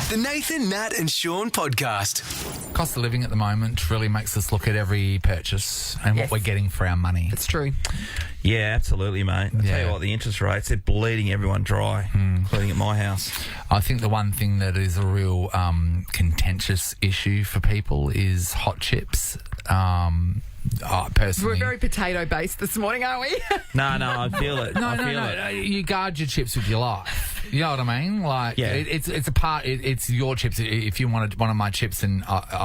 The Nathan, Nat and Shaun podcast. Cost of living at the moment really makes us look at every purchase and what we're getting for our money. It's true. Yeah, absolutely, mate. I'll tell you what, the interest rates, they're bleeding everyone dry, including at my house. I think the one thing that is a real contentious issue for people is hot chips. Personally, We're very potato-based this morning, aren't we? No, I feel it. No. You guard your chips with your life. You know what I mean? Like, it's a part. It's your chips. If you wanted one of my chips, then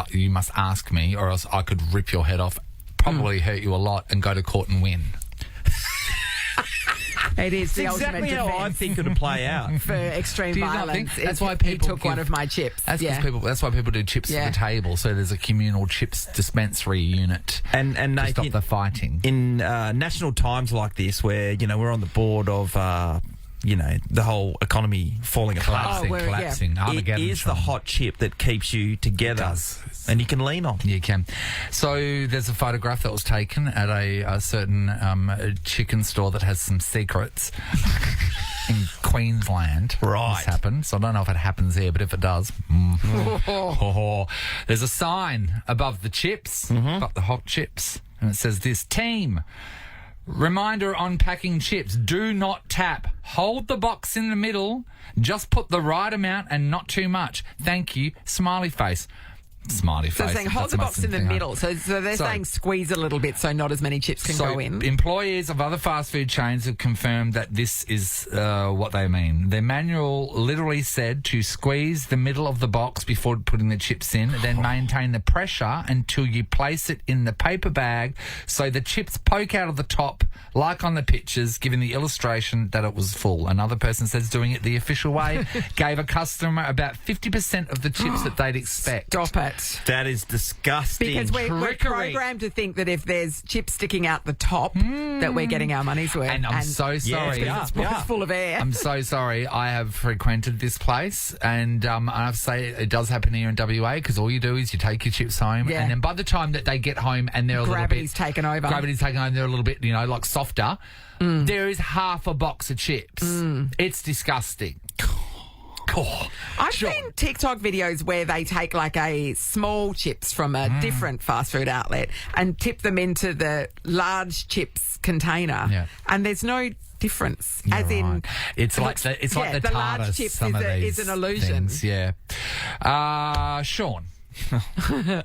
you must ask me, or else I could rip your head off, probably hurt you a lot, and go to court and win. It is the exactly ultimate how I defense think it'll play out. for extreme Do you not violence. think? That's why people took one of my chips. That's why people do chips at the table. So there's a communal chips dispensary unit And to Nathan, stop the fighting. in national times like this, where we're on the board of the whole economy falling apart. Collapsing. It Armageddon, is the Sean. hot chip that keeps you together. It does. And you can lean on. You can. So there's a photograph that was taken at a certain chicken store that has some secrets in Queensland. Right. This happened. So I don't know if it happens here, but if it does, there's a sign above the chips, above the hot chips, and it says this: team. Reminder on packing chips: do not tap. Hold the box in the middle. Just put the right amount and not too much. Thank you. Smiley face. Smiley face. So they're saying hold the box in the middle. So they're saying squeeze a little bit so not as many chips can go in. Employees of other fast food chains have confirmed that this is what they mean. Their manual literally said to squeeze the middle of the box before putting the chips in, then maintain the pressure until you place it in the paper bag so the chips poke out of the top, like on the pictures, giving the illustration that it was full. Another person says doing it the official way gave a customer about 50% of the chips that they'd expect. Stop it. That is disgusting. Because we're programmed to think that if there's chips sticking out the top, that we're getting our money's worth. And I'm so sorry. It's full of air. I'm so sorry. I have frequented this place, and I have to say it does happen here in WA, because all you do is you take your chips home, and then by the time that they get home and they're Gravity's taken over. They're a little bit, like softer, there is half a box of chips. It's disgusting. I've seen TikTok videos where they take like a small chips from a different fast food outlet and tip them into the large chips container, and there's no difference. It's like the large TARDIS. chips Some of these is an illusion. things, Sean.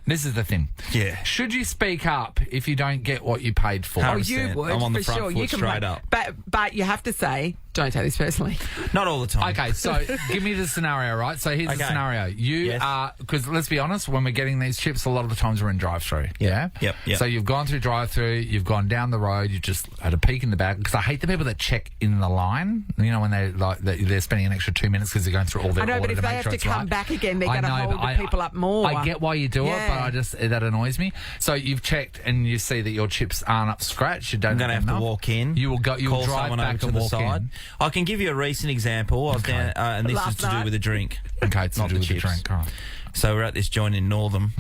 This is the thing. Yeah. Should you speak up if you don't get what you paid for? 100%. Oh, you would, I'm on the for front sure. foot You can straight up. But you have to say, don't take this personally. Not all the time. Okay, so give me the scenario, right? So here's the scenario. You are, because let's be honest, when we're getting these chips, a lot of the times we're in drive-through. Yeah? Yep. So you've gone through drive-through, you've gone down the road, you just had a peek in the bag, because I hate the people that check in the line, when they're spending an extra 2 minutes because they're going through all their order. I know, but if they have to come back again, they're going to hold the people up more. I get why you do it, but that annoys me. So you've checked and you see that your chips aren't up scratch. You don't. I'm going to have to walk in. You will go. You will call drive someone back over to and the walk side. in. I can give you a recent example. I was down, and this is to do with a drink. Okay, it's not to do with the chips. drink. All right. So we're at this joint in Northam.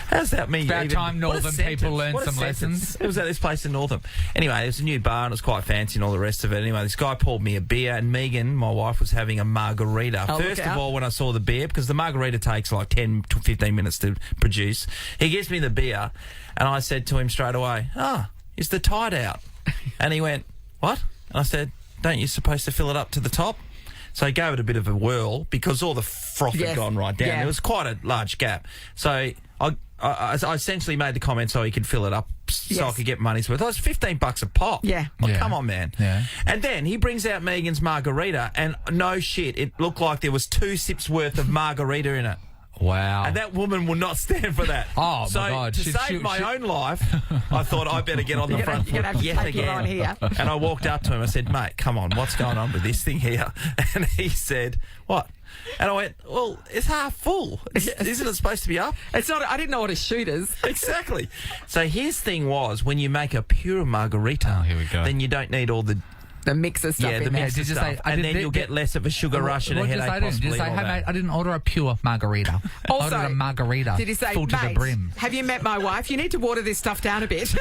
How's that mean? About time Northern people learn some lessons. It was at this place in Northam. Anyway, it was a new bar and it was quite fancy and all the rest of it. Anyway, this guy poured me a beer and Megan, my wife, was having a margarita. First of all, when I saw the beer, because the margarita takes like 10 to 15 minutes to produce, he gives me the beer and I said to him straight away, is the tide out? And he went, what? And I said, don't you supposed to fill it up to the top? So he gave it a bit of a whirl because all the froth had gone right down. There was quite a large gap. So I essentially made the comment so he could fill it up so I could get money's worth. It was $15 a pop. Come on, man. Yeah. And then he brings out Megan's margarita and no shit, it looked like there was 2 sips worth of margarita in it. Wow. And that woman will not stand for that. Oh, so my God. to save my own life, I thought I better get on the front foot yet again. Here. And I walked up to him. I said, mate, come on, what's going on with this thing here? And he said, what? And I went, well, it's half full. Isn't it supposed to be up? It's not. I didn't know what a shoot is. Exactly. So his thing was, when you make a pure margarita, here we go. then you don't need all the the mixer stuff in there. Did you say? And then you'll get less of a sugar rush and a headache. Did you say, hey mate, I didn't order a pure margarita. I ordered a margarita. Did you say, full to the mate, brim? have you met my wife? You need to water this stuff down a bit.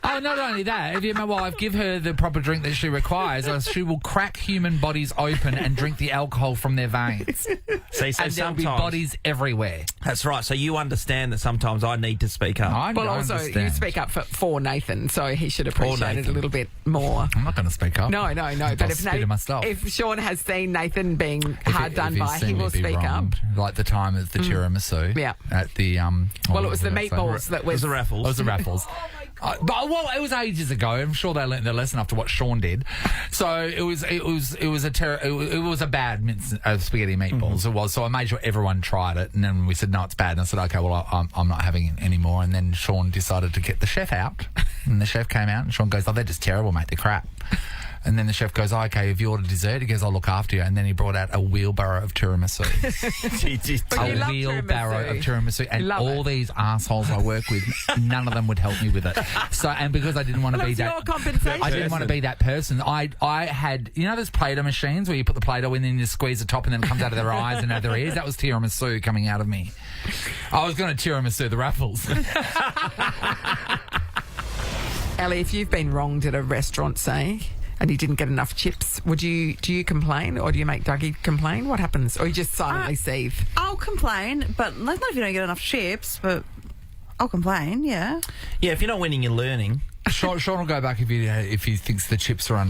Oh, not only that, if you my wife, give her the proper drink that she requires, or she will crack human bodies open and drink the alcohol from their veins. See, so and there'll be bodies everywhere. That's right. So you understand that sometimes I need to speak up. I also, understand. you speak up for Nathan, so he should appreciate it a little bit more. I'm not going to speak up. No. But if Sean has seen Nathan being hard done by, he will speak up. Like the time of the tiramisu. Yeah. At the well, it was the meatballs that was the raffles. It was the raffles. Well, it was ages ago. I'm sure they learnt their lesson after what Sean did. So it was a bad spaghetti meatballs. It was. So I made sure everyone tried it, and then we said no, it's bad. And I said okay, well I'm not having it anymore. And then Sean decided to get the chef out, and the chef came out, and Sean goes, "Oh, they're just terrible, mate. They're crap." And then the chef goes, okay, if you order dessert, he goes, I'll look after you. And then he brought out a wheelbarrow of tiramisu. A wheelbarrow of tiramisu. And all these assholes I work with, none of them would help me with it. So, and because I didn't want to be that... your compensation. I didn't want to be that person. I had... You know those Play-Doh machines where you put the Play-Doh in and you squeeze the top and then it comes out of their eyes and out of their ears? That was tiramisu coming out of me. I was going to tiramisu the raffles. Ellie, if you've been wronged at a restaurant, say... and you didn't get enough chips, do you complain, or do you make Dougie complain? What happens? Or you just silently seethe? I'll complain, but not if you don't get enough chips, but I'll complain, yeah. Yeah, if you're not winning, you're learning. Sean will go back if he thinks the chips are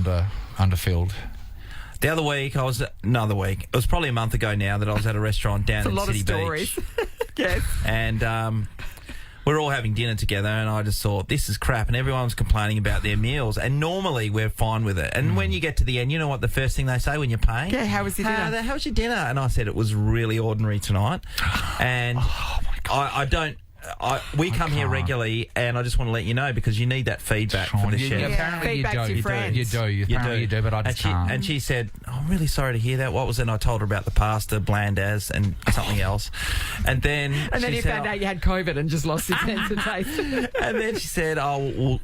underfilled. The other week, it was probably a month ago now that I was at a restaurant down in City Beach. Yes. And we're all having dinner together, and I just thought, this is crap, and everyone was complaining about their meals, and normally we're fine with it. And when you get to the end, you know what the first thing they say when you're paying? Yeah, how was your dinner? How was your dinner? And I said it was really ordinary tonight. And oh my God. We come here regularly, and I just want to let you know because you need that feedback from the chef. Apparently Feedback to friends. You do, but I just can't. And she said, I'm really sorry to hear that. What was it? And I told her about the pasta, bland as, and something else. And then you found out you had COVID and just lost your sense of taste. And then she said,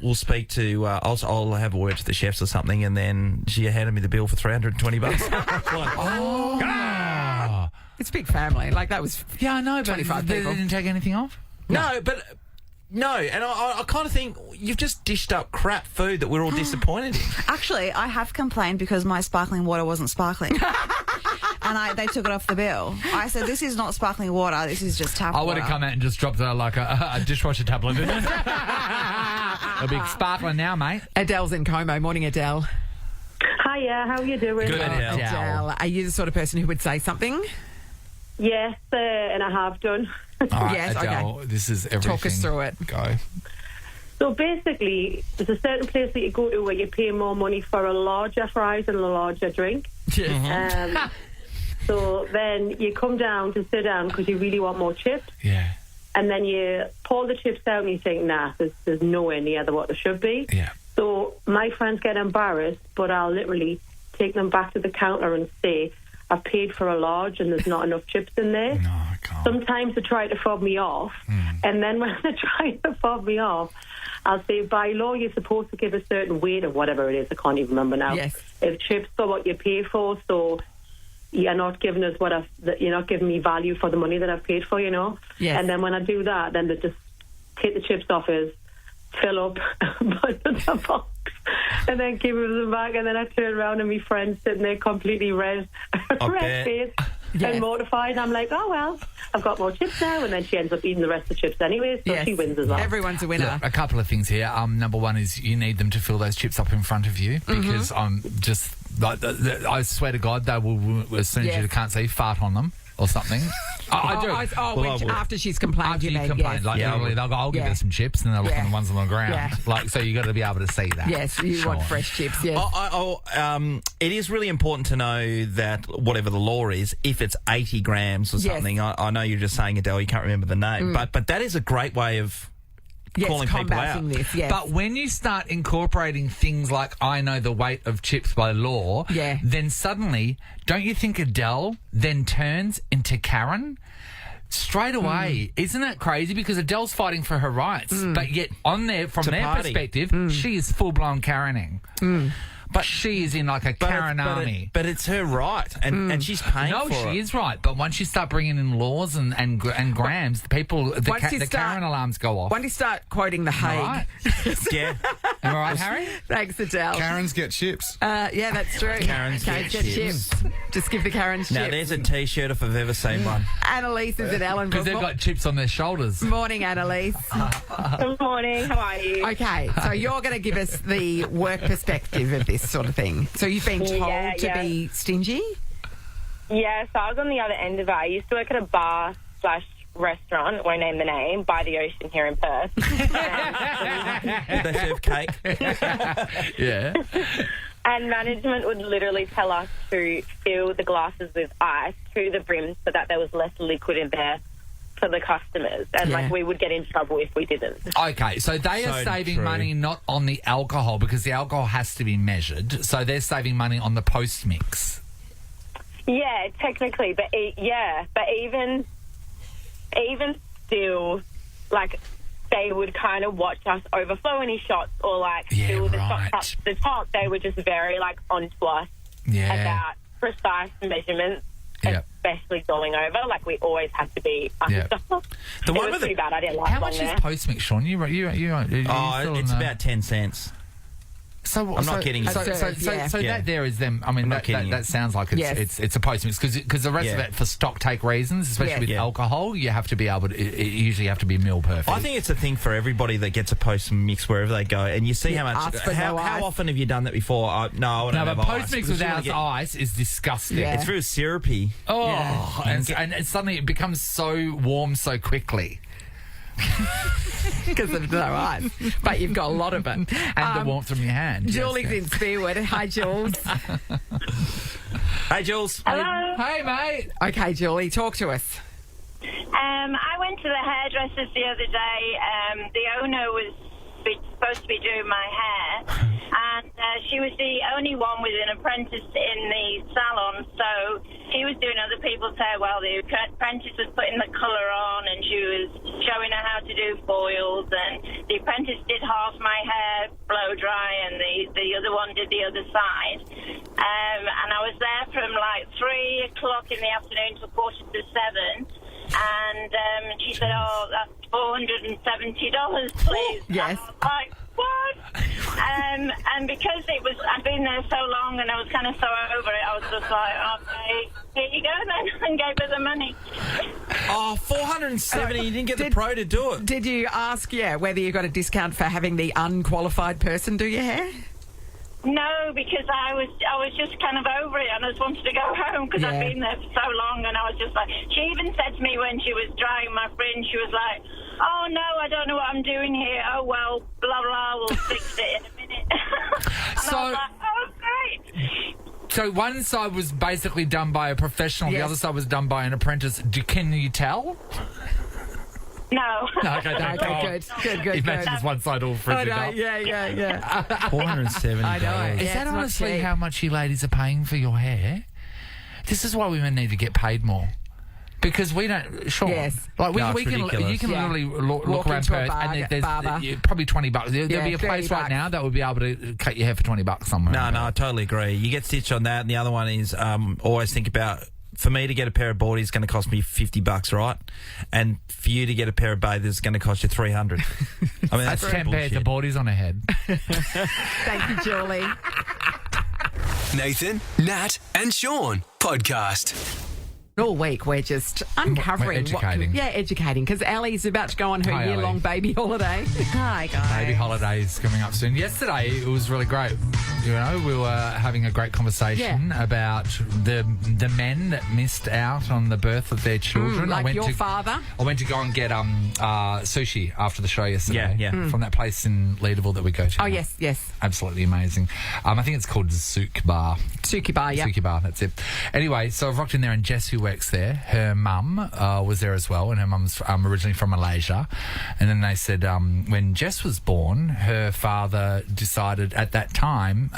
we'll speak to, I'll have a word to the chefs or something. And then she handed me the bill for $320. It's a big family. Like, that was I know, but 25 they people. didn't take anything off? No, and I kind of think you've just dished up crap food that we're all disappointed in. Actually, I have complained because my sparkling water wasn't sparkling. And they took it off the bill. I said, this is not sparkling water, this is just tap water. I would have come out and just dropped like a dishwasher tablet in it. A big sparkler now, mate. Adele's in Como. Morning, Adele. Hiya, how are you doing? Good, Adele. Adele, are you the sort of person who would say something? Yes, and I have done. All right, Yes, Adele, okay. this is everything. Talk us through it. Go. So basically, there's a certain place that you go to where you pay more money for a larger fries and a larger drink. So then you come down to sit down because you really want more chips. Yeah. And then you pull the chips out and you think, nah, there's nowhere near what there should be. Yeah. So my friends get embarrassed, but I'll literally take them back to the counter and say, I've paid for a large and there's not enough chips in there. No, I can't. Sometimes they try to fob me off, and then when they try to fob me off, I'll say, by law, you're supposed to give a certain weight of whatever it is. I can't even remember now. Yes. If chips are what you pay for, so you're not giving us you're not giving me value for the money that I've paid for, you know. Yes. And then when I do that, then they just take the chips off us, fill up, put in the box, and then give them back. And then I turn around and my friend's sitting there completely red faced and mortified. I'm like, oh, well, I've got more chips now. And then she ends up eating the rest of the chips anyway, so she wins as well. Everyone's a winner. Look, a couple of things here. Number one is you need them to fill those chips up in front of you because I'm just... I swear to God, they will, as soon as you can't see, fart on them or something. I do. After she's complained, After you you mean, complain, like literally, they'll go, I'll give her some chips, and they'll look on the ones on the ground. Yeah. Like, so you got to be able to see that. Yes, you want fresh chips, yes. It is really important to know that whatever the law is, if it's 80 grams or something, I know you're just saying, Adele, you can't remember the name, but that is a great way of calling people out. This, yes. But when you start incorporating things like I know the weight of chips by law, then suddenly, don't you think Adele then turns into Karen? Straight away. Isn't that crazy? Because Adele's fighting for her rights, but yet on there, from their perspective, she is full-blown Karening. But she is in like a Karen army. But it's her right, and she's paying No, for it. she is right. But once you start bringing in laws and grams, the people, the Karen alarms go off. Once you start quoting The Hague. Right? Yeah. Am I right, Harry? Thanks, Adele. Karens get chips. Yeah, that's true. Karens get chips. Just give the Karens chips. Now, there's a T-shirt if I've ever seen one. Annalise is at Ellenbrook. Because they've got chips on their shoulders. Morning, Annalise. Good morning. How are you? Okay, so you're going to give us the work perspective of this sort of thing. So you've been told to be stingy? Yeah, so I was on the other end of it. I used to work at a bar/restaurant, won't name the name, by the ocean here in Perth. Did they serve cake? Yeah. And management would literally tell us to fill the glasses with ice to the brim so that there was less liquid in there for the customers. And, we would get in trouble if we didn't. Okay, so they are saving money not on the alcohol because the alcohol has to be measured. So they're saving money on the post-mix. Yeah, technically. But, but even still, like, they would kind of watch us overflow any shots or, fill the shots up to the top. They were just very, onto us about precise measurements, especially going over. We always had to be under. The one was pretty bad. I didn't like How much is post-mix, Sean? It's about 10 cents. So I'm not kidding you. So that there is them. I mean, that sounds like it's a post-mix because the rest of it, for stock take reasons, especially with alcohol, you have to be able to. It usually have to be mil perfect. I think it's a thing for everybody that gets a post-mix wherever they go, and you see how much. How often have you done that before? No, but post-mix without ice is disgusting. Yeah. It's very syrupy. Oh, and suddenly it becomes so warm so quickly. Because there's no ice, but you've got a lot of it. And the warmth from your hand. Julie's in Spearwood. Hi, Jules. Hey, Jules. Hello. Hey, mate. Okay, Julie, talk to us. I went to the hairdressers the other day. The owner was supposed to be doing my hair, and she was the only one with an apprentice in the salon, so she was doing other people's hair while the apprentice was putting the colour on, and she was showing her how to do foils, and the apprentice did half my hair blow dry, and the other one did the other side. And I was there from 3 o'clock in the afternoon till 6:45, and she said, "Oh, that's $470, please." Yes. I was like, what? And because I'd been there so long and I was kind of so over it, I was just like, okay, here you go then, and gave her the money. Oh, $470, you didn't get the pro to do it. Did you ask, whether you got a discount for having the unqualified person do your hair? No, because I was just kind of over it, and I just wanted to go home because I'd been there for so long, and I was just like, she even said to me when she was drying my fringe, she was like, "Oh no, I don't know what I'm doing here. Oh well, blah blah, we'll fix it in a minute." And I was like, "Oh great." So one side was basically done by a professional, the other side was done by an apprentice. Can you tell? No. Okay, good. Imagine it's one side all frizzy up. Yeah. $470. I know. Is that honestly how much you ladies are paying for your hair? This is why women need to get paid more. Because we don't, Sean. Yes. We can. You can literally look around Perth, and there's probably $20. There'll be a place right now that would be able to cut your hair for $20 somewhere. No, I totally agree. You get stitched on that, and the other one is always think about. For me to get a pair of boardies is going to cost me $50, right? And for you to get a pair of bathers is going to cost you $300. I mean, that's 10 pairs of boardies on a head. Thank you, Julie. Nathan, Nat, and Sean podcast. All week we're just uncovering educating because Allie's about to go on her year-long baby holiday. Hi, guys. Baby holidays coming up soon. Yesterday it was really great. We were having a great conversation about the men that missed out on the birth of their children. Like your father. I went to go and get sushi after the show yesterday. Yeah. From that place in Leaderville that we go to. Oh yes. Absolutely amazing. I think it's called Zouk Bar. Suki Bar, yeah. Suki Bar, that's it. Anyway, so I've rocked in there, and Jess, who works there, her mum was there as well, and her mum's originally from Malaysia. And then they said when Jess was born, her father decided at that time,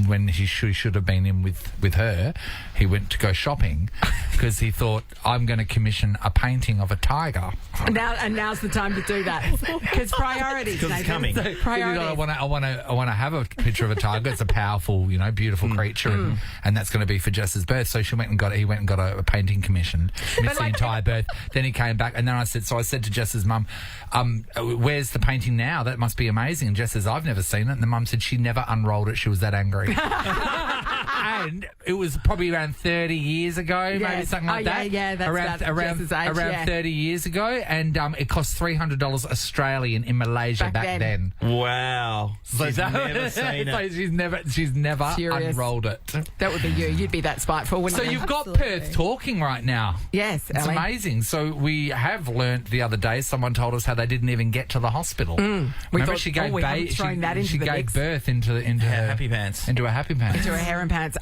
when he should have been in with her, he went to go shopping. because he thought, I'm going to commission a painting of a tiger. Now's the time to do that because priorities. Because it's Nathan. coming. So, Priorities. I want to have a picture of a tiger. It's a powerful, beautiful creature, and that's going to be for Jess's birth. So he went and got a painting commission. Missed the entire birth. Then he came back, and then I said to Jess's mum, "Where's the painting now? That must be amazing." And Jess says, "I've never seen it." And the mum said she never unrolled it. She was that angry. And it was probably around 30 years ago, maybe something like that. Yeah, that's around Jess's age, around 30 years ago, and it cost $300 Australian in Malaysia back then. Wow. She's never seen it. She's never Serious. unrolled it. That would be you. You'd be that spiteful, wouldn't So you? you've got Perth talking right now. Yes, It's Ellie. amazing. So we have learnt the other day, someone told us how they didn't even get to the hospital. Remember thought, she gave we haven't thrown that into she the gave mix. birth into her Happy pants. into a happy pants. To a harem pants.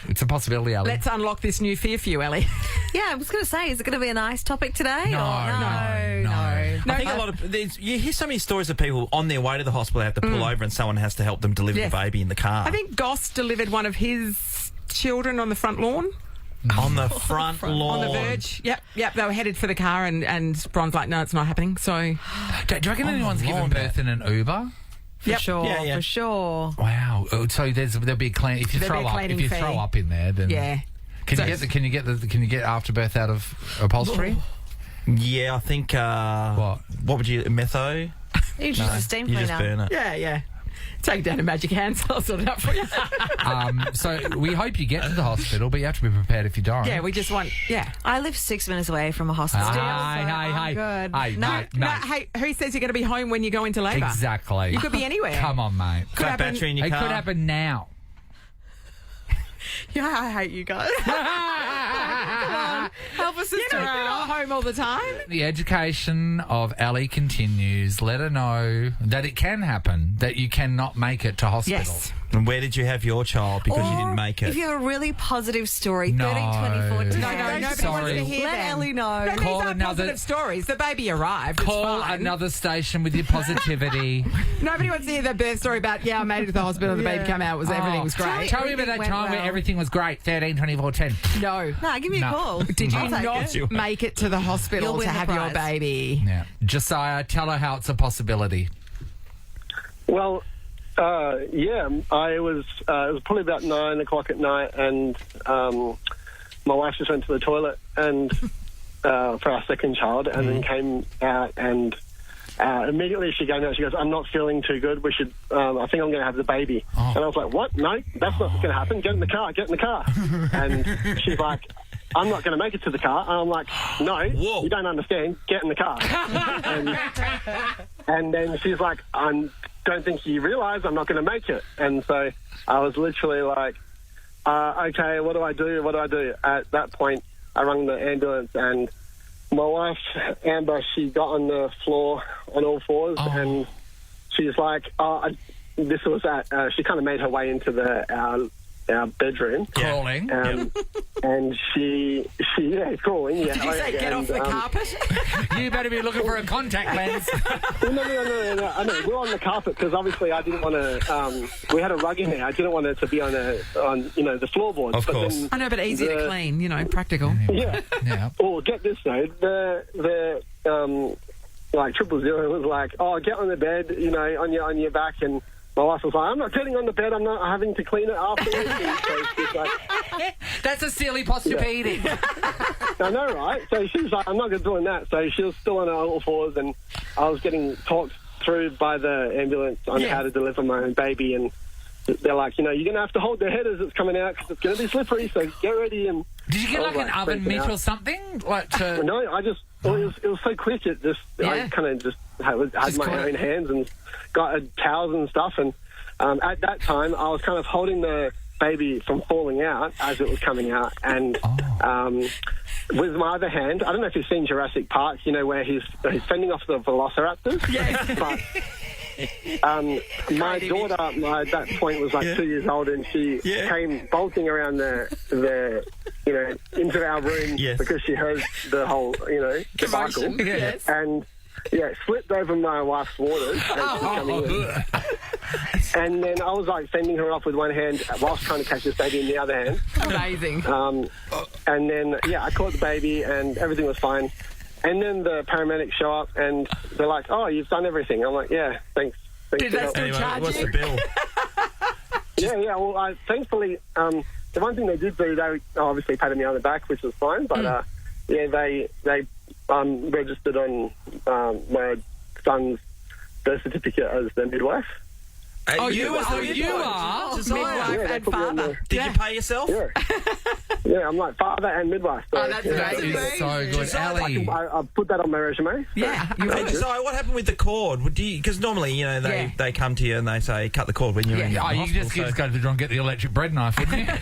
It's a possibility, Ellie. Let's unlock this new fear for you, Ellie. Yeah, I was going to say, is it going to be a nice topic today? No. I think a lot of you hear so many stories of people on their way to the hospital have to pull over and someone has to help them deliver Yes. the baby in the car. I think Goss delivered one of his children on the front lawn. on the front lawn. On the verge. Yep. They were headed for the car and Bron's like, no, it's not happening. So, Do you reckon anyone's given birth in an Uber? For sure, Yeah. for sure. Wow. So there'll be a clean. If you There'll throw be a up, cleaning if you fee. throw up in there, then yeah. Can you get afterbirth out of upholstery? Yeah, I think. What would you metho? You just a steam You cleaner. just burn it. Yeah. Take down a magic hands. I'll sort it out for you. So we hope you get to the hospital, but you have to be prepared if you don't. Yeah, we just want, I live 6 minutes away from a hospital. Hey, good. Hey, No, mate. hey, who says you're going to be home when you go into labour? Exactly. You could be anywhere. Come on, mate. Could Got happen- battery in your It car. could happen now. Yeah, I hate you guys. Help a sister You're out. not home all the time. The education of Ellie continues. Let her know that it can happen, that you cannot make it to hospital. Yes. And where did you have your child because you didn't make it? If you have a really positive story, No. 1324 No, today. nobody wants Sorry. to hear Let them. Ellie know. No, Call these are another- positive stories. The baby arrived. Call it's fine. another station with your positivity. Nobody wants to hear the birth story about, I made it to the hospital, the baby came out, everything was great. Tell me about that Everything time went where well. everything was great. 13, 24, 10. No. No, give me No. a call. Did you I'll take not it. make it to the You'll hospital win to the have your prize. baby? Yeah. Josiah, tell her how it's a possibility. Well, it was probably about 9 o'clock at night, and my wife just went to the toilet and for our second child, and then came out, and immediately she came out. She goes, "I'm not feeling too good. We should. I think I'm going to have the baby." Oh. And I was like, "What? No, that's not going to happen. Get in the car. Get in the car." And she's like, "I'm not going to make it to the car." And I'm like, "No, you don't understand. Get in the car." and then she's like, "I don't think you realise I'm not going to make it." And so I was literally like, "Okay, what do I do? What do I do?" At that point, I rang the ambulance, and my wife, Amber, she got on the floor on all fours, and she's like, this was at, she kind of made her way into our bedroom. Crawling. And she crawling. Yeah. Did you say get off the carpet? You better be looking for a contact lens. No. I know we're on the carpet because obviously I didn't want to. We had a rug in there. I didn't want it to be on the floorboards. Of course. Then I know, but easy to clean, practical. Yeah. Yeah. Or get this though, the 000 was like, "Oh, get on the bed, on your back," and my wife was like, "I'm not getting on the bed. I'm not having to clean it afterwards." And so she's like, That's a silly posturepedic. I know, right? So she was like, "I'm not doing that." So she was still on her all fours, and I was getting talked through by the ambulance on how to deliver my own baby, and they're like, you're going to have to hold the head as it's coming out because it's going to be slippery, so get ready. And Did you get I like was, an oven freaking mitt out. or something? Like to... No, it was so quick. It just I kind of just had my own hands and got towels and stuff. And at that time, I was kind of holding the baby from falling out as it was coming out. And with my other hand, I don't know if you've seen Jurassic Park. Where he's fending off the velociraptors. Yes. But my daughter, at that point, was like 2 years old, and she came bolting around the into our room because she heard the whole, debacle. Yes. And slipped over my wife's waters as she's coming in. And then I was like sending her off with one hand whilst trying to catch this baby in the other hand. Amazing. And then, I caught the baby and everything was fine. And then the paramedics show up and they're like, "Oh, you've done everything." I'm like, "Yeah, thanks." Did they still charge what's you? the bill? Yeah. Well, thankfully, the one thing they did do, they obviously patted me on the back, which was fine. But they registered on my son's birth certificate as the midwife. You are midwife and father. Did you pay yourself? Yeah, I'm like father and midwife. So, That's That amazing. is so good. Ali. I put that on my resume. Yeah. Hey, Josiah, what happened with the cord? Because normally, they come to you and they say, cut the cord when you're in the You hospital. just go to the drawer and get the electric bread knife, wouldn't you?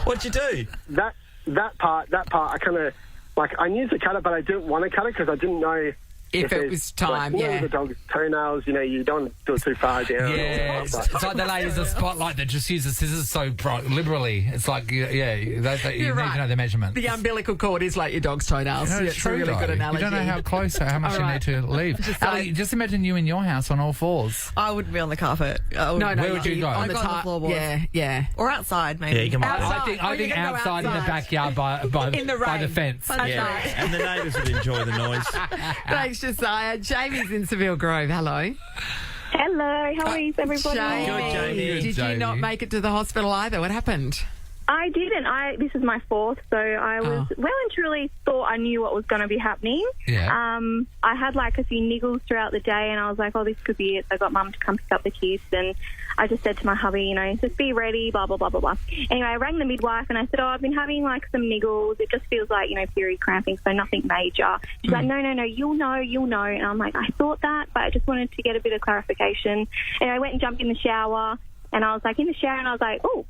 What'd you do? That part, I kind of, I knew to cut it, but I didn't want to cut it because I didn't know If it was time, the dog's toenails, you don't want to do it too far down. Yeah, it's like the ladies of Spotlight that just use the scissors so liberally. It's like, you need to know the measurement. The umbilical cord is like your dog's toenails. No, it's a true, really though. good analogy. You don't know how close or how much All you right. need to leave. Ali, just imagine you in your house on all fours. I wouldn't be on the carpet. No, Where would you go? On I'd the go on the top. floorboards. Yeah. Or outside, maybe. Yeah, you can. Outside. I think you're gonna go outside in the outside. backyard by In the by the rain. fence. Yeah, and the neighbours would enjoy the noise. Thanks, Josiah. Jamie's in Seville Grove. Hello. Hello, how are you, everybody? Jamie. Good, Jamie. Did you Jamie. not make it to the hospital either? What happened? I didn't. This is my fourth, so I was well and truly thought I knew what was going to be happening. Yeah. I had a few niggles throughout the day, and I was like, "Oh, this could be it." So I got Mum to come pick up the kids, and I just said to my hubby, just be ready, blah blah blah blah blah. Anyway, I rang the midwife and I said, "Oh, I've been having some niggles. It just feels like period cramping, so nothing major." She's like, "No, you'll know." And I'm like, "I thought that, but I just wanted to get a bit of clarification." And I went and jumped in the shower, and I was in the shower, and I was like, "Oh,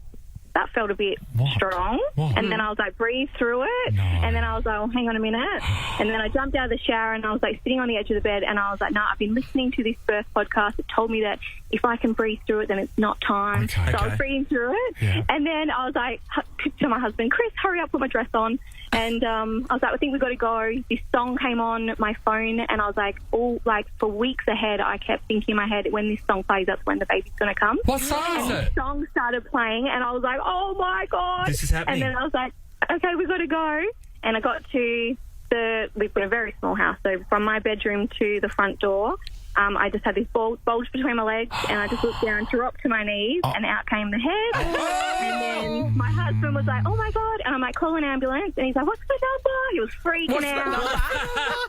that felt a bit strong." And then I was breathe through it. No. And then I was like, "Oh, hang on a minute." And then I jumped out of the shower and I was sitting on the edge of the bed and I was like, "No, I've been listening to this birth podcast. It told me that if I can breathe through it, then it's not time." Okay. So I was breathing through it. Yeah. And then I was to my husband, "Chris, hurry up, put my dress on." And I was "I think we've got to go." This song came on my phone and I was for weeks ahead, I kept thinking in my head, when this song plays, that's when the baby's going to come. What song is And it? the song started playing and I was like, "Oh my God." This is happening. And then I was like, "Okay, we've got to go." And I got to we've got a very small house, so from my bedroom to the front door, I just had this bulge between my legs and I just looked down, dropped to my knees and out came the head. And then my husband was like, "Oh my God." And I'm like, "Call an ambulance." And he's like, "What's the number?" He was freaking out.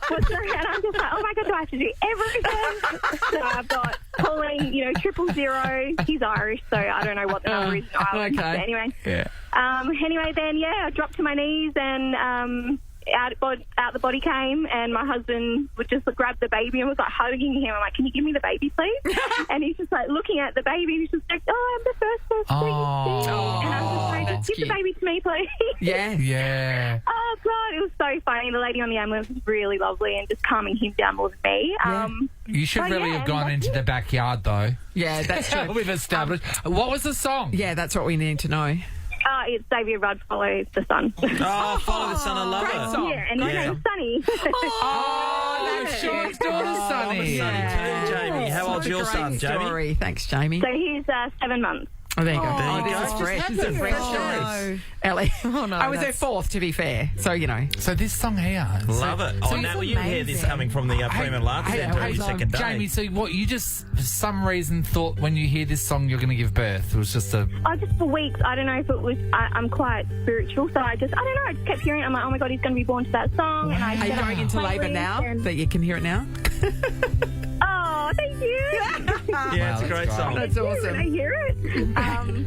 And I'm just like, "Oh my God, do I have to do everything?" So I've got calling, 000. He's Irish, so I don't know what the number is in Ireland. Okay. But anyway. Yeah. Anyway, then, I dropped to my knees and out the body came and my husband would just grab the baby and was hugging him. I'm like, "Can you give me the baby, please?" And he's just looking at the baby. He's just like, "Oh, I'm the first person you've seen." And I was just like, that's "Give cute. the baby to me, please." Yeah. Oh, God, it was so funny. The lady on the ambulance was really lovely and just calming him down more than me. You should Oh, really yeah, have gone and into the backyard, though. Yeah, that's true. We've established. What was the song? Yeah, that's what we need to know. It's Xavier Rudd, Follow the Sun. Oh, Follow the Sun, I love great it. song. Yeah, and my name's Sunny. Oh, no, Sean's daughter, Sonny. Sunny too, Jamie. How old's your son, Jamie? Story. Thanks, Jamie. So he's 7 months. Oh, there you go. There you This go. is fresh. Just This is happened. fresh Oh, news. Ellie. Oh, no, I was her that's- fourth, to be fair. So, So this song here. Love it. Oh, So now it's you hear this amazing. coming from the Fremantle Arts Centre every second day. Jamie, so what, you just, for some reason, thought when you hear this song you're going to give birth? It was just a... Just for weeks, I don't know if it was, I'm quite spiritual, so I don't know, I just kept hearing it. I'm like, "Oh my God, he's going to be born to that song." And I are you set up going into a labour playlist now and- that you can hear it now? Oh, thank you. Yeah, it's a great song. That's When awesome. I hear it.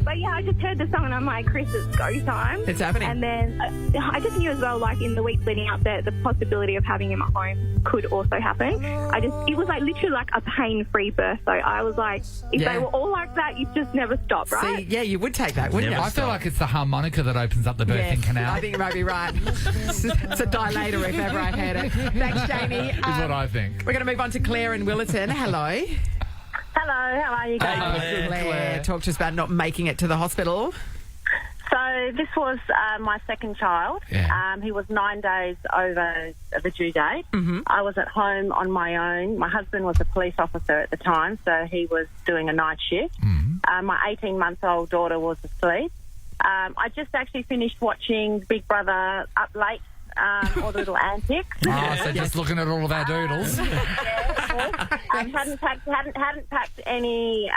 But I just heard the song and I'm like, "Chris, it's go time." It's happening. And then I just knew as well, in the weeks leading up, that the possibility of having him at home could also happen. It was literally a pain-free birth. So I was like, if Yeah. they were all like that, you'd just never stop, right? See, yeah, you would take that, wouldn't Never you? I feel like it's the harmonica that opens up the birthing Yes, canal. I think you might be right. It's a dilator if ever I've heard it. Thanks, Jamie. is what I think. We're going to move on to Claire in Willerton. Hello. Hello, how are you guys? Hey, Claire. Claire, talk to us about not making it to the hospital. So So this was my second child. Yeah. He was 9 days over the due date. Mm-hmm. I was at home on my own. My husband was a police officer at the time, so he was doing a night shift. Mm-hmm. My 18-month-old daughter was asleep. I just actually finished watching Big Brother Up Late, all the little antics. Oh, so just looking at all of our doodles. Hadn't packed any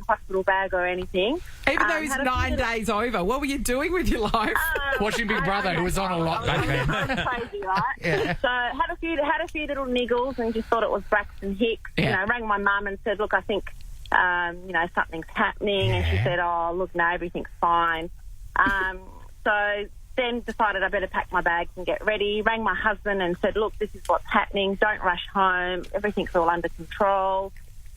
hospital bag or anything. Even though he's had a 9 few days over, what were you doing with your life? Watching Big Brother, who was on a lot back then. Crazy, right? Yeah. So had a few little niggles and just thought it was Braxton Hicks. Yeah. You know, rang my mum and said, look, I think something's happening. And she said, oh, look, no, everything's fine. So then decided I better pack my bags and get ready. Rang my husband and said, look, this is what's happening. Don't rush home. Everything's all under control.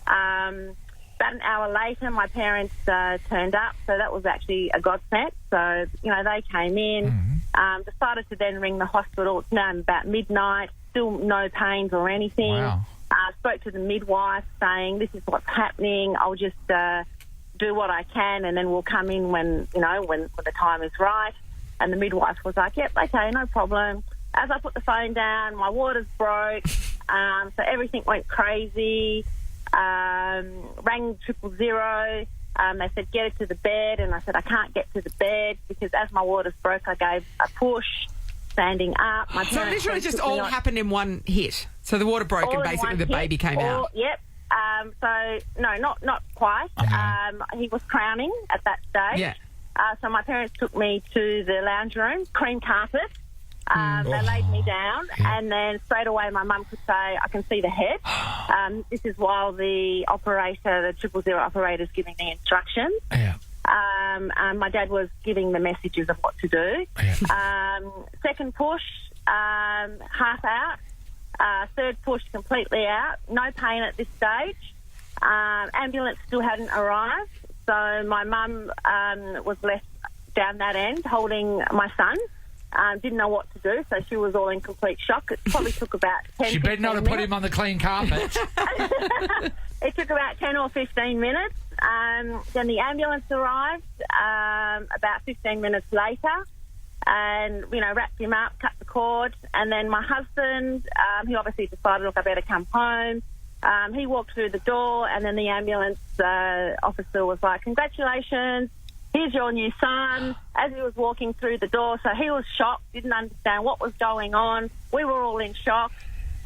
About an hour later, my parents turned up, so that was actually a godsend. So, they came in, decided to then ring the hospital. It's now about midnight, still no pains or anything. Wow. Spoke to the midwife saying, this is what's happening. I'll just do what I can and then we'll come in when the time is right. And the midwife was like, yep, okay, no problem. As I put the phone down, my waters broke, so everything went crazy. Rang 000. They said, get it to the bed. And I said, I can't get to the bed because as my waters broke, I gave a push, standing up. So it literally just all happened in one hit. So the water broke and basically the baby came out. Yep. So, no, not quite. Okay. He was crowning at that stage. Yeah. So my parents took me to the lounge room, cream carpet. They laid me down, and then straight away my mum could say, I can see the head. This is while the 000 operator is giving the instructions. Yeah. My dad was giving the messages of what to do. Yeah. Second push, half out. Third push, completely out. No pain at this stage. Ambulance still hadn't arrived. So my mum was left down that end holding my son. Didn't know what to do, so she was all in complete shock. It probably took about 10 She better not have put him on the clean carpet. It took about 10 or 15 minutes. Then the ambulance arrived about 15 minutes later and, wrapped him up, cut the cord. And then my husband, he obviously decided, look, I better come home. He walked through the door and then the ambulance officer was like, congratulations, here's your new son, as he was walking through the door. So he was shocked, didn't understand what was going on. We were all in shock.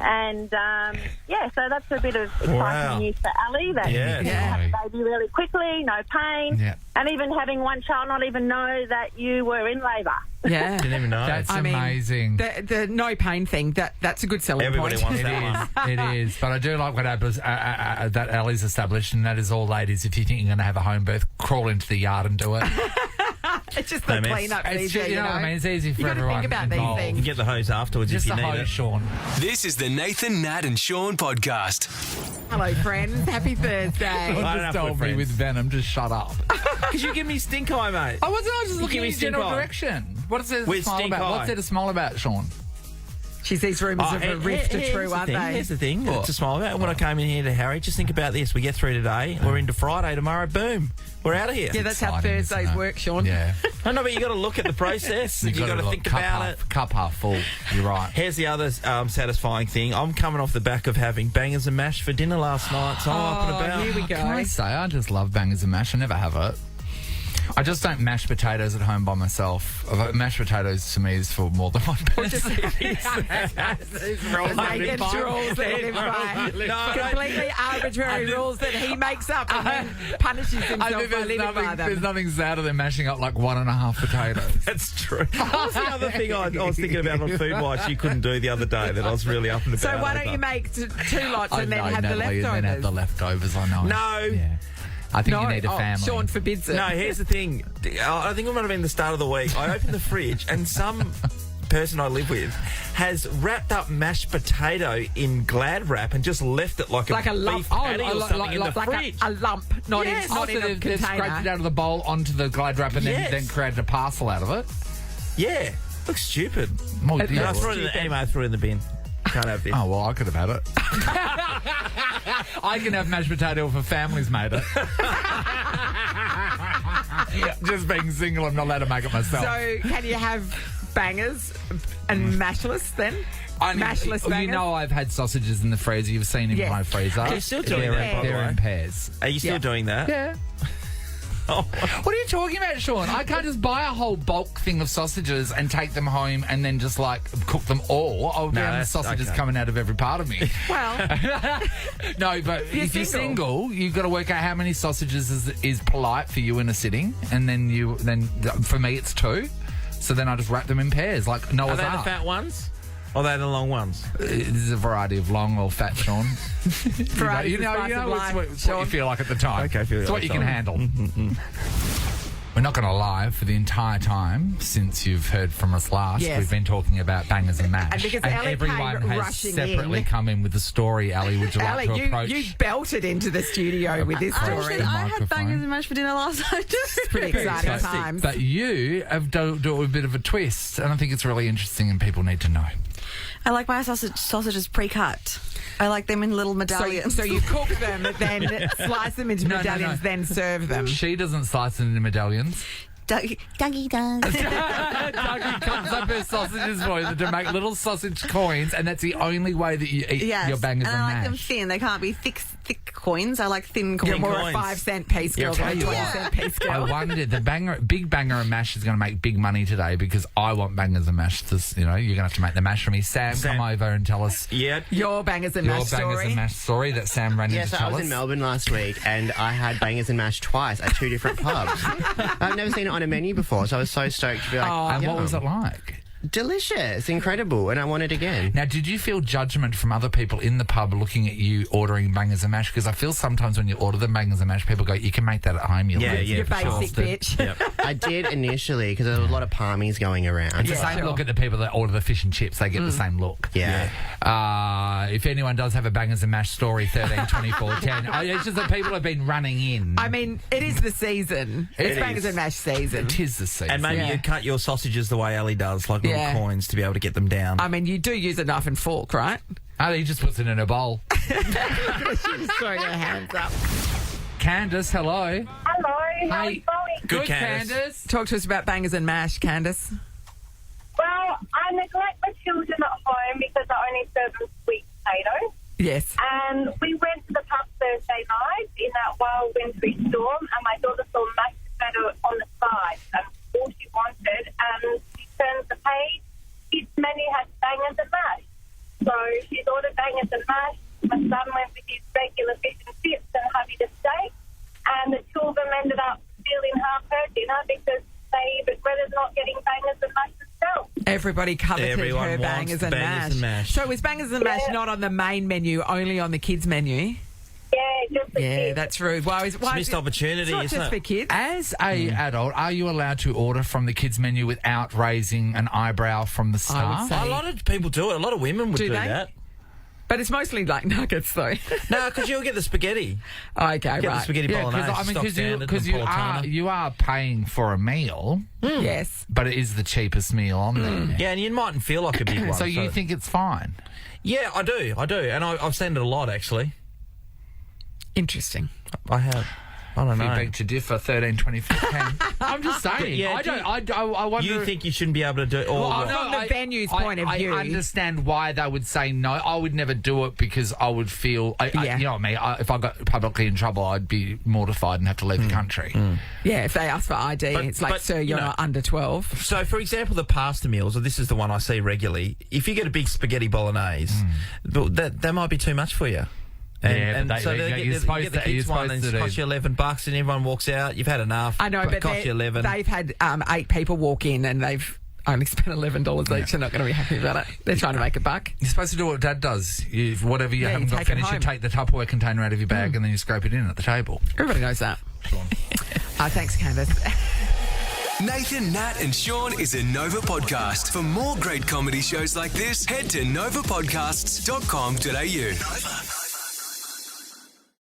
And, so that's a bit of exciting news for Ali, that you had a baby really quickly, no pain, and even having one child not even know that you were in labour. Yeah. Didn't even know. That's amazing. The no pain thing, that's a good selling Everybody point. wants that one. It is. But I do like what that Ali's established, and that is all ladies. If you think you're going to have a home birth, crawl into the yard and do it. It's just the clean-up It's easier, just, you know what I mean? It's easy for you gotta everyone think about involved. these You things. can get the hose afterwards Just if the you need hose, it. Sean. This is the Nathan, Nat and Sean podcast. Hello, friends. Happy Thursday. I don't Just have told good me with friends. Venom, just shut up. Because you give me stink eye, mate. I was just looking give me in general stink eye. direction. What is there to With smile stink about? eye. What's there to smile about, Sean? Geez, these rumours of a rift are true, aren't they? Here's the thing to smile about. When I came in here to Harry, just think about this. We get through today. We're into Friday. Tomorrow, boom. We're out of here. Yeah, that's how Exciting, Thursdays isn't it? work, Sean. Yeah. I know, but you got to look at the process. you got to look think cup about half, it. Cup half full. You're right. Here's the other satisfying thing. I'm coming off the back of having bangers and mash for dinner last night, so I'm up and about. Here we go. Can I say, I just love bangers and mash. I never have it. I just don't mash potatoes at home by myself. Mashed potatoes to me is for more than one person. Nathan's rules that he lives by. Completely arbitrary rules that he makes up and then punishes himself I think by living by there's them. nothing sadder than mashing up like 1.5 potatoes. That's true. What was the other thing I was thinking about on Food Watch you couldn't do the other day that I was really up and about? So why don't you make two lots and then have the Natalie, and then have the leftovers? leftovers, I know. No. Yeah. I think you need a family. Sean forbids it. No, here's the thing. I think it might have been the start of the week. I opened the fridge and some person I live with has wrapped up mashed potato in Glad wrap and just left it like a lump. beef patty or something in the like fridge. a lump, not in, Yes. not in a They've scraped it container. out of the bowl onto the Glide wrap and then created a parcel out of it. Yeah, looks stupid. Oh, It dear. I threw it in anyway, I threw it in the bin. Can't have this. Oh, well, I could have had it. I can have mashed potato if a family's made it. Just being single, I'm not allowed to make it myself. So can you have bangers and mashless then? Mashless bangers? You know I've had sausages in the freezer. You've seen in Yes. my freezer. Are you still doing that, by the They're way? in pairs. Are you still doing that? Yeah. Oh. What are you talking about, Sean? I can't just buy a whole bulk thing of sausages and take them home and then just like cook them all. I'll be having sausages coming out of every part of me. Well, no, but if you're single, you've got to work out how many sausages is polite for you in a sitting, and then for me it's 2. So then I just wrap them in pairs like Noah's Are they the Ark. fat ones? Or are they the long ones? There's a variety of long or fat, Sean. Variety you know of it's what you feel like at the time. Okay, I feel it's like what you the can time. handle. We're not going to lie, for the entire time since you've heard from us last, Yes. we've been talking about bangers and mash. And because Ellie everyone came has rushing separately in. come in with the story, Ellie. Would you like to Ellie, approach? you belted into the studio with this story. the I had microphone. bangers and mash for dinner last night. Pretty exciting times. But you have do it with a bit of a twist, and I think it's really interesting and people need to know. I like my sausages pre-cut. I like them in little medallions. So you cook them, then slice them into No. medallions, then serve them. She doesn't slice it into medallions. Dougie. Dougie cuts up her sausages for you to make little sausage coins, and that's the only way that you eat Yes, your bangers and and I mash. like them thin. They can't be thick coins. I like thin coins. You're more coins. a 5-cent piece girl than a 20-cent piece I girl. wondered, big banger and mash is going to make big money today because I want bangers and mash. You're going to have to make the mash for me. Sam, come over and tell us Yeah. Your bangers and your mash bangers story. and mash story that Sam ran Yeah, in to so I tell was us. in Melbourne last week and I had bangers and mash twice at 2 different pubs. I've never seen it on a menu before, so I was so stoked to be like, And what yum. was it like? Delicious, incredible, and I want it again. Now, did you feel judgment from other people in the pub looking at you ordering bangers and mash? Because I feel sometimes when you order the bangers and mash, people go, you can make that at home. You Yeah, lazy yeah, You for sure. basic bitch. I did initially because there was a lot of palmies going around. It's the same look at the people that order the fish and chips. They get the same look. Yeah. If anyone does have a bangers and mash story, 13, 24, 10. It's just that people have been running in. I mean, it is the season. It's bangers and mash season. It is the season. And maybe you cut your sausages the way Ellie does, like little Yeah. coins, to be able to get them down. I mean, you do use a knife and fork, right? Oh, he just puts it in a bowl. Just throw your hands up. Candace, hello. Hello, how's Hey. it going? Good, Candace. Talk to us about bangers and mash, Candace. Well, I neglect my children at home because I only serve them sweet potatoes. Yes. And we went to the pub Thursday night in that wild wintry storm, and my daughter saw mashed potato on the side, and all she wanted, and she turned the page. His menu had bangers and mash. So she's ordered bangers and mash. My son went with his regular fish and chips and hubby the steak, and the two of them ended up stealing half her dinner because they regretted not getting bangers and mash themselves. Everybody coveted Everyone her wants bangers and bangers mash. and mash. So was bangers and mash not on the main menu, only on the kids' menu? Yeah, just the Yeah, kids. that's rude. Why is why missed is it- opportunity, It's not isn't just it? for kids. As a adult, are you allowed to order from the kids' menu without raising an eyebrow from the I would staff? say- A lot of people do it. A lot of women would Do do they? that. But it's mostly like nuggets, though. No, because you'll get the spaghetti. Okay, Get the right. spaghetti bolognese. stock standard because and you Napolitano. are paying for a meal, Yes. but it is the cheapest meal on there. Yeah, and you mightn't feel like a big one. So you think it's fine? Yeah, I do, and I've seen it a lot actually. Interesting. I have. I don't If you know. beg to differ, 13, 24, 10. I'm just saying. Yeah, I wonder. You think you shouldn't be able to do it? Or Well, from the venue's point of view. I understand why they would say no. I would never do it because I would feel, Yeah. you know what I mean? If I got publicly in trouble, I'd be mortified and have to leave the country. Yeah, if they ask for ID, But- it's like, but, sir, you you're know- not under 12. So, for example, the pasta meals, or this is the one I see regularly. If you get a big spaghetti bolognese, that might be too much for you. Yeah, but so you're they get supposed the to- kids you're one and supposed it to costs do- you $11 and everyone walks out. You've had enough. I know, It but costs you $11. they've had 8 people walk in and they've only spent $11 each. They're not going to be happy about it. They're trying to make a buck. You're supposed to do what Dad does. Whatever you Yeah, haven't you got take it finished, you home. take the Tupperware container out of your bag and then you scrape it in at the table. Everybody knows that. Thanks, Candace. Nathan, Nat, and Sean is a Nova podcast. For more great comedy shows like this, head to novapodcasts.com.au.